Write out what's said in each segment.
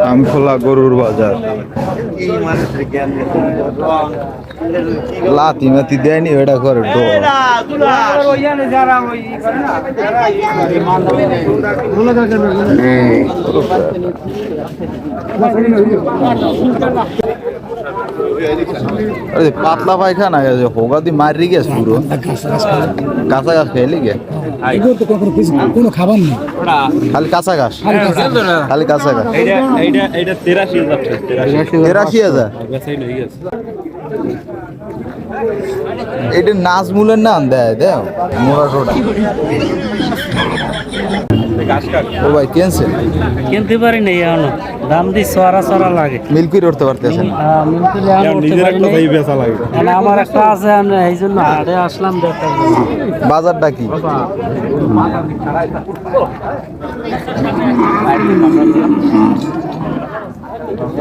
আমখোলা গরুর বাজার। লাতি মাতি দেয়নি ওটা করে পাতলা পায়খানা গেছে হোগা দিয়ে মারি গেছে পুরো কাঁচা ঘাস খেয়ে গে কোনো খাবার নেই, খালি কাঁচা ঘাস, খালি কাঁচা ঘাস। 83,000 এটা নাজমুলের নাম দেয় দেও মোড়া টোটা। ও ভাই কিনছে কিনতে পারি না এখনো, দাম দিয়ে সরা লাগে। মিল্কি করতে পারতেছেন আমার একটা আছে, এই জন্য হাটে আসলাম দেখার জন্য। বাজারটা কি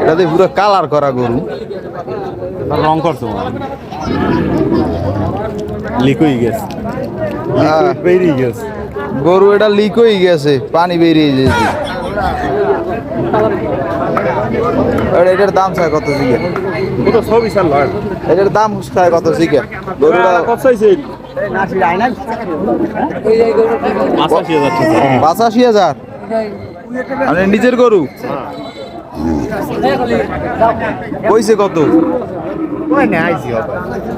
এটাতে পুরো কালার করা গরু, রং করছো লিকুই গেছে, বেরিয়ে গেছে গরু এটা লিক হয়ে গেছে, পানি বেরিয়ে গেছে। এটার দাম চায় কত জিগে? এটার দাম চায় কত জিগে? গরুটা 85,000। মানে নিজের গরু কইছে কত?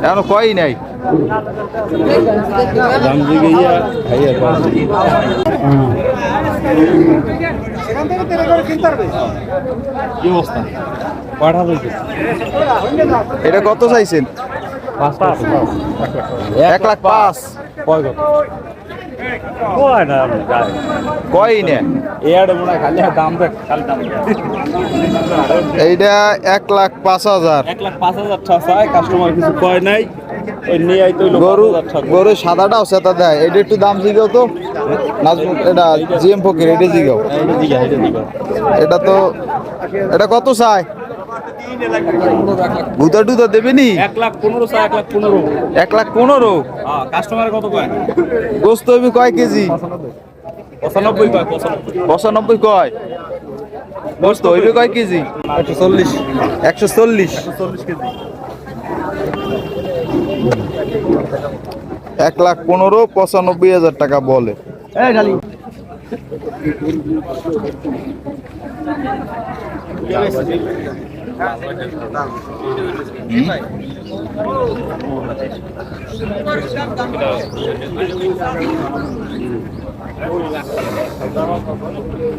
এখনো কই নাই। এটা কত চাইছেন? 1,05,000। কই না এইটা 1,05,000। কাস্টমার কিছু কয় নাই, গরু গরু সাদাটাও সেটা দেয়। এটা একটু দাম জিগাও তো নাজমুল, এটা জিএম ফকির, এটা জিগাও। এটা তো এটা কত চাই? ভুতা টুতা দেবে নি? 1,15,000। কাস্টমার কত কয়? গোস্ত হইবে কয় কেজি? 95 কয়। গোস্ত হইবে কয় কেজি? 140 কেজি। 1,15,000 95,000 টাকা বলে।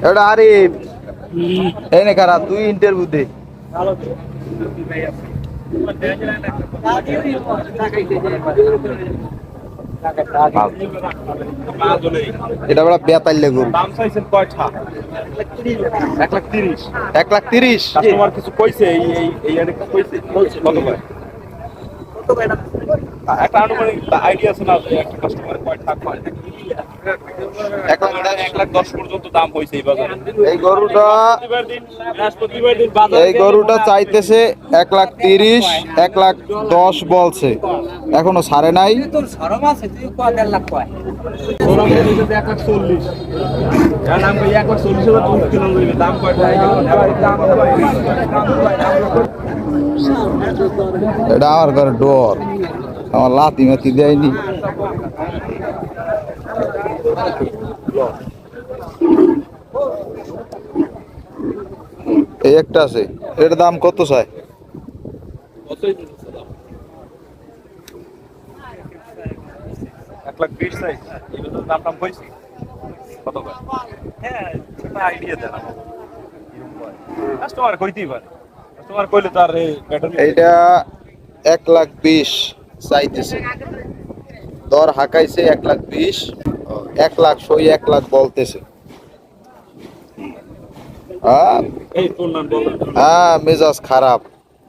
এটা আরে এনে কারা তুই ইন্টারভিউ দে। এটা বড় বেতাইলে গরু। দাম চাইছেন কয়টা? 1,30,000। 1,30,000 কাস্টমার কিছু কইছে? এই কইছে কত কয়? একটা আনুমানিক আইডিয়া আছে না একটা কাস্টমার কয় টাকা কয়? 1,10,000 পর্যন্ত দাম হইছে এই বাজারে। এই গরুটা এই গরুটা চাইতেছে 1,30,000, 1,10,000 বলছে, এখনো ছাড়ে নাই। এটা আমার ঘরে ডর, আমার লাতি মাতি দেয়নি। এই একটা আছে, এটার দাম কত চাই? 1,20,000 চাই। এগুলোর দাম টাম কইছি কত কয়? হ্যাঁ সেটা আইডিয়া দেন কাস্টমার কইতেই পারে। কাস্টমার কইলে তার এইটা 1,20,000 চাইতেছে, দর হাঁকাইছে 1,20,000, 1,00,000 সই 1,00,000 বলতেছে। মেজাজ খারাপ,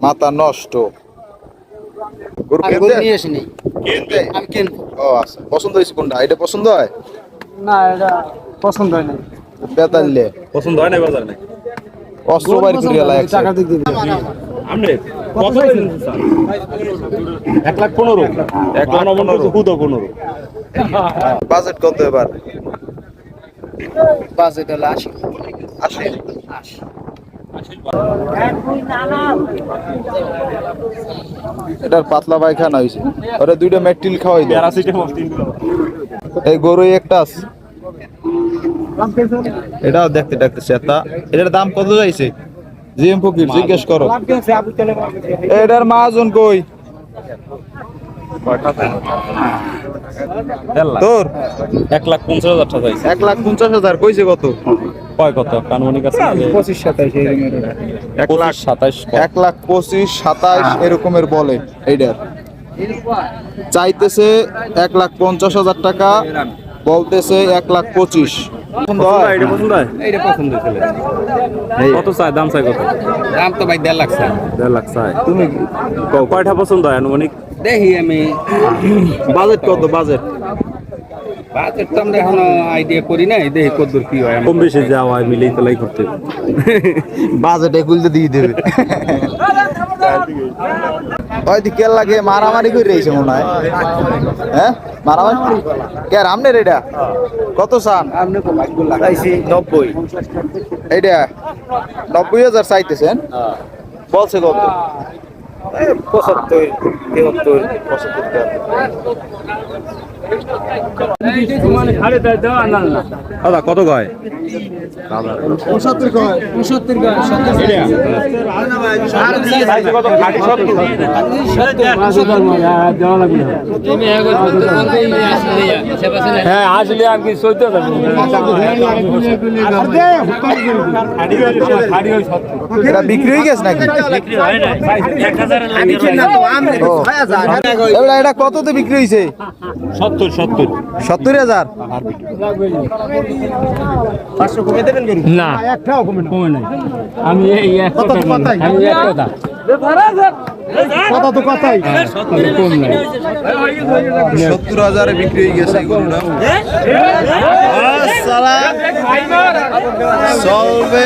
মাথা নষ্ট। পছন্দ হয়েছে কোনটা? এটা পছন্দ হয় না, এটা পছন্দ হয় না। বেতাইলে পছন্দ হয় না বাজারে নাই। অস্ত্র বাইর করে লাগে টাকা দিতে দিবে। আমনে কত চাইছেন স্যার? 1,15,000। 1,15,000 হুদো 15। বাজেট কত এবার? বাজেট হলো 80। 80। এটার পাতলা পায়খানা হয়েছে, ওরা দুইটা মেট্রিল খাওয়াই দেয়। Paracetamol 3 kilo. এই গরু একটা আছে, এটাও দেখতে দেখতে সেটা। এটার দাম কত যাইছে? জিএম ফকির জিজ্ঞেস করো। এটার মাজন কই তোর? 1,50,000 টাকা চাইছে। 1,50,000 কইছে কত? কয় কত কানুনি কাছে 25-27 এরকম। 1,27,000 1,25,000-1,27,000 এরকমের বলে। এইটার চাইতেছে 1,50,000 টাকা, বলতেছে 1,25,000। পছন্দ হয়? এটা পছন্দ হয়? এইটা পছন্দ ছিল। কত চাই? দাম চাই কত? দাম তো ভাই 1.5 লাখ চাই। 1.5 লাখ চাই। তুমি কয়টা পছন্দ হয় আনুমানিক? দেখি আমি বাজেট কত? বাজেট বাজেট তো আমরা এখনো আইডিয়া করি নাই, দেখি কতদূর কি হয়। কম বেশি যা হয় মিলেই তোলাই করতে হবে। বাজেট এগুলো দিয়ে দেবে। হয়তো কে লাগে মারামারি করে রয়েছে মনে হয়। হ্যাঁ মারামারি কে রামনের? এটা কত চান? লাগাইছি 90। এইটা 90,000 চাইতেছেন, বলছে কত? 75, 73। দাদা কত কয়? 75 কয়, 75 কয়, 70। হ্যাঁ আসলে আর কি সইতে এটা বিক্রি হয়ে গেছে নাকি? ও, এবার এটা কততে বিক্রি হয়েছে? 70,000। না একটাও কমে নাই। আমি এই এক কথা আমি এক কথা কথা তো কথাই। কম নাই। 70,000 বিক্রি হয়ে গেছে গরুটা। চলবে।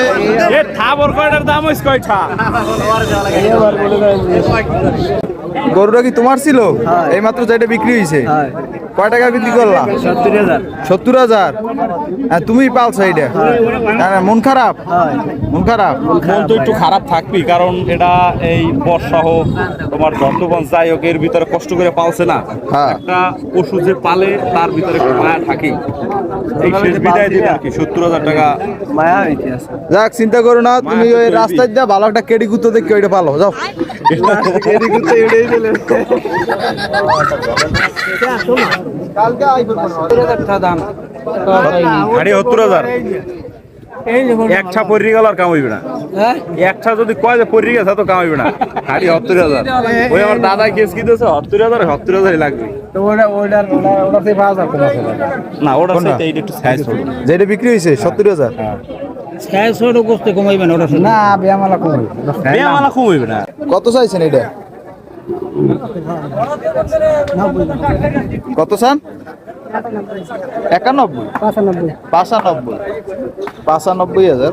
গরুটা কি তোমার ছিল? এই মাত্র যেটা বিক্রি হয়েছে, কয় টাকা বিক্রি করলাম? 70,000। হ্যাঁ তুমি পালছো এইটা? মন খারাপ? মন খারাপ? মন তো একটু খারাপ থাকবি, কারণ এটা এই বর্ষাহ তোমার যন্ত্রবন যাই হোক এর ভিতরে কষ্ট করে পালছে না। হ্যাঁ। একটা পশু যে পালে তার ভিতরে একটু মায়া থাকেই। এই শেষ বিদায় দিলে আর কি 70,000 টাকা যাক, চিন্তা করো না, তুমি ওই রাস্তায় যা ভালো একটা কেডি কুত্তো দেখে ওইটা পালো, যাও। কেডি কুত্তো এটাই দিলে। কালকে আইবো দাম গাড়ি 70,000। একটা পরি গেল আর কাম হইবে না। একটা যদি কয় যে পরি গেছে তো কাম হইবে না। গাড়ি 70,000। ওই আমার দাদা কেস কি দিয়েছে 70,000 লাগবে। তো ওটাতে পাওয়া যাবে না। না ওটা কোনটা? সেটা একটু সাইজ হবে। যেটা বিক্রি হয়েছে 70,000। কমাইবে না ওটা না বিয়ামালা কই। বেয়ামালা কম হইবে না। কত চাইছেন এটা? কত চান? 91, 95, 95,000।